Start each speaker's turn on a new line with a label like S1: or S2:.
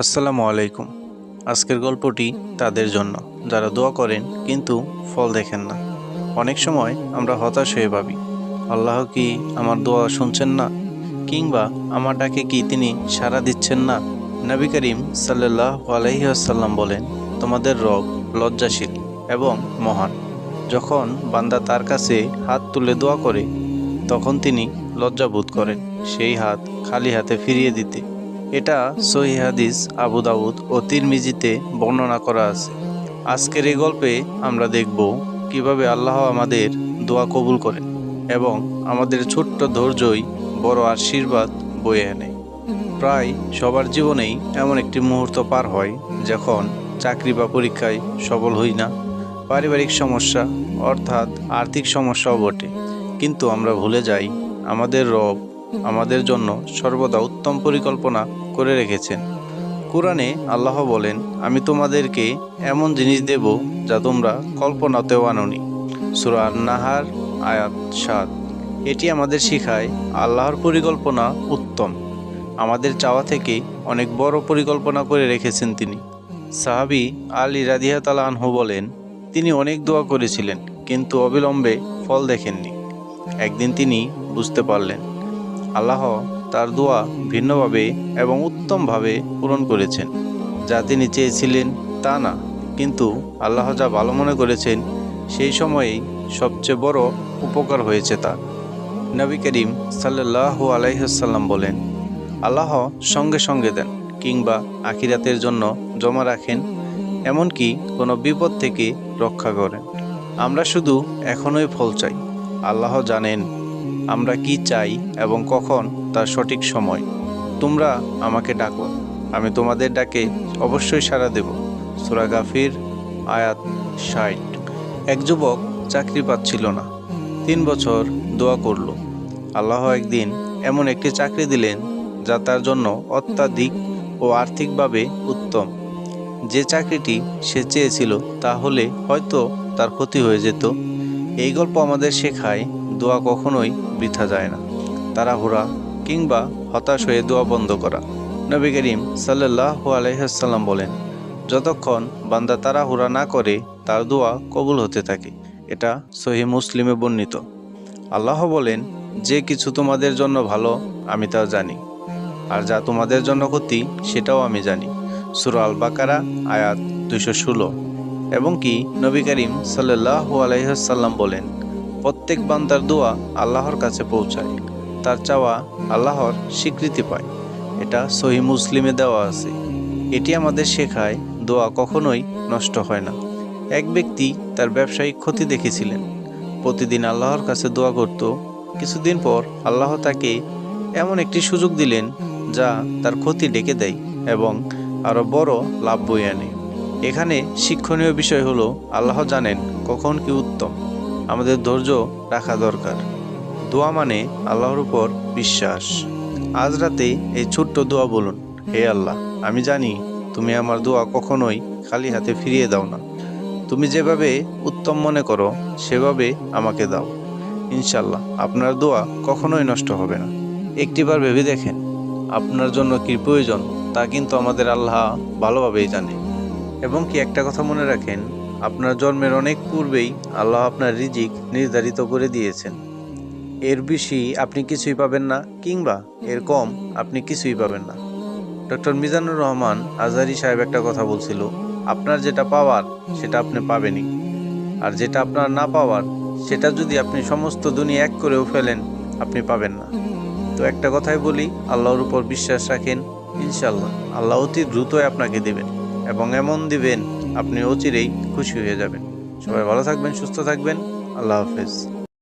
S1: আসসালামু আলাইকুম। আজকের গল্পটি তাদের জন্য যারা দোয়া করেন কিন্তু ফল দেখেন না। অনেক সময় আমরা হতাশ হয়ে ভাবি, আল্লাহ কি আমার দোয়া শুনছেন না, কিংবা আমার ডাকে কি তিনি সাড়া দিচ্ছেন না। নবী করিম সাল্লাল্লাহু আলাইহি ওয়াসাল্লাম বলেন, তোমাদের রব লজ্জাশীল এবং মহান। যখন বান্দা তার কাছে হাত তুলে দোয়া করে তখন তিনি লজ্জাবোধ করেন সেই হাত খালি হাতে ফিরিয়ে দিতে। এটা সহিহ হাদিস আবু দাউদ ও তিরমিজিতে বর্ণনা করা আছে। আজকের এই গল্পে আমরা দেখব কিভাবে আল্লাহ আমাদের দোয়া কবুল করেন এবং আমাদের ছোট্ট ধৈর্যই বড় আশীর্বাদ বয়ে আনে। প্রায় সবার জীবনেই এমন একটি মুহূর্ত পার হয় যখন চাকরি বা পরীক্ষায় সফল হই না, পারিবারিক সমস্যা অর্থাৎ আর্থিক সমস্যাও বটে, কিন্তু আমরা ভুলে যাই আমাদের রব আমাদের জন্য সর্বদা উত্তম পরিকল্পনা করে রেখেছেন। কুরআনে আল্লাহ বলেন, আমি তোমাদেরকে এমন জিনিস দেব যা তোমরা কল্পনাতেও আনোনি। সূরা আন-নাহার আয়াত ৭। এটি আমাদের শিখায় আল্লাহর পরিকল্পনা উত্তম। আমাদের চাওয়া থেকে অনেক বড় পরিকল্পনা করে রেখেছেন তিনি। সাহাবী আলী রাদিয়াল্লাহু তাআলা আনহু বলেন, তিনি অনেক দোয়া করেছিলেন কিন্তু অবিলম্বে ফল দেখেননি। একদিন তিনি বুঝতে পারলেন আল্লাহ তার দোয়া ভিন্নভাবে এবং উত্তমভাবে পূরণ করেছেন। যা তিনি চেয়েছিলেন তা না, কিন্তু আল্লাহ যা ভালো মনে করেছেন সেই সময়েই সবচেয়ে বড় উপকার হয়েছে তার। নবী করিম সাল্লাল্লাহু আলাইহি ওয়াসাল্লাম বলেন, আল্লাহ সঙ্গে সঙ্গে দেন কিংবা আখিরাতের জন্য জমা রাখেন, এমনকি কোনো বিপদ থেকে রক্ষা করেন। আমরা শুধু এখনই ফল চাই। আল্লাহ জানেন আমরা কি চাই এবং কখন তার সঠিক সময়। তোমরা আমাকে ডাকো, আমি তোমাদের ডাকে অবশ্যই সাড়া দেব। সূরা গাফির আয়াত ৬০। এক যুবক চাকরি পাচ্ছিল না। ৩ বছর দোয়া করল। আল্লাহ একদিন এমন একটি চাকরি দিলেন যা তার জন্য অত্যাধিক ও আর্থিকভাবে উত্তম। যে চাকরিটি সে চেয়েছিল তা হলে হয়তো তার ক্ষতি হয়ে যেত। এই গল্প আমাদের শেখায় দোয়া কখনোই বৃথা যায় না। তাড়াহুড়া কিংবা হতাশ হয়ে দোয়া বন্ধ করা। নবী করিম সাল্লাল্লাহু আলাইহি ওয়াসাল্লাম বলেন, যতক্ষণ বান্দা তাড়াহুড়া না করে তার দোয়া কবুল হতে থাকে। এটা সহিহ মুসলিমে বর্ণিত। আল্লাহ বলেন, যে কিছু তোমাদের জন্য ভালো আমি তা জানি, আর যা তোমাদের জন্য ক্ষতি সেটাও আমি জানি। সূরা আল বাকারা আয়াত ২১৬। এবং কি নবী করিম সাল্লাল্লাহু আলাইহি ওয়াসাল্লাম বলেন, প্রত্যেক বান্দার দোয়া আল্লাহর কাছে পৌঁছায়, তার চাওয়া আল্লাহর স্বীকৃতি পায়। এটা সহিহ মুসলিমে দেওয়া আছে। এটি আমাদের শেখায় দোয়া কখনোই নষ্ট হয় না। এক ব্যক্তি তার ব্যবসায়িক ক্ষতি দেখেছিলেন, প্রতিদিন আল্লাহর কাছে দোয়া করত। কিছুদিন পর আল্লাহ তাকে এমন একটি সুযোগ দিলেন যা তার ক্ষতি ঢেকে দেয় এবং আরও বড় লাভ বয়ে আনে। এখানে শিক্ষণীয় বিষয় হলো আল্লাহ জানেন কখন কি উত্তম। আমাদের ধৈর্য রাখা দরকার। দোয়া মানে আল্লাহর উপর বিশ্বাস। আজ রাতে এই ছোট্ট দোয়া বলুন, হে আল্লাহ, আমি জানি তুমি আমার দোয়া কখনোই খালি হাতে ফিরিয়ে দাও না। তুমি যেভাবে উত্তম মনে করো সেভাবে আমাকে দাও। ইনশাল্লাহ আপনার দোয়া কখনোই নষ্ট হবে না। একটিবার ভেবে দেখেন আপনার জন্য কি প্রয়োজন, তা কিন্তু আমাদের আল্লাহ ভালোভাবেই জানে। এবং কি একটা কথা মনে রাখেন, আপনার জন্মের অনেক পূর্বেই আল্লাহ আপনার রিজিক নির্ধারিত করে দিয়েছেন। এর বেশি আপনি কিছুই পাবেন না, কিংবা এর কম আপনি কিছুই পাবেন না। ডক্টর মিজানুর রহমান আজহারি সাহেব একটা কথা বলছিল, আপনার যেটা পাওয়ার সেটা আপনি পাবেনই, আর যেটা আপনার না পাওয়ার সেটা যদি আপনি সমস্ত দুনিয়া এক করেও ফেলেন আপনি পাবেন না। তো একটা কথাই বলি, আল্লাহর উপর বিশ্বাস রাখেন, ইনশাল্লাহ আল্লাহ অতি দ্রুতই আপনাকে দেবেন এবং এমন দিবেন আপনি অচিরেই খুশি হয়ে যাবেন। সবাই ভালো থাকবেন, সুস্থ থাকবেন। আল্লাহ হাফেজ।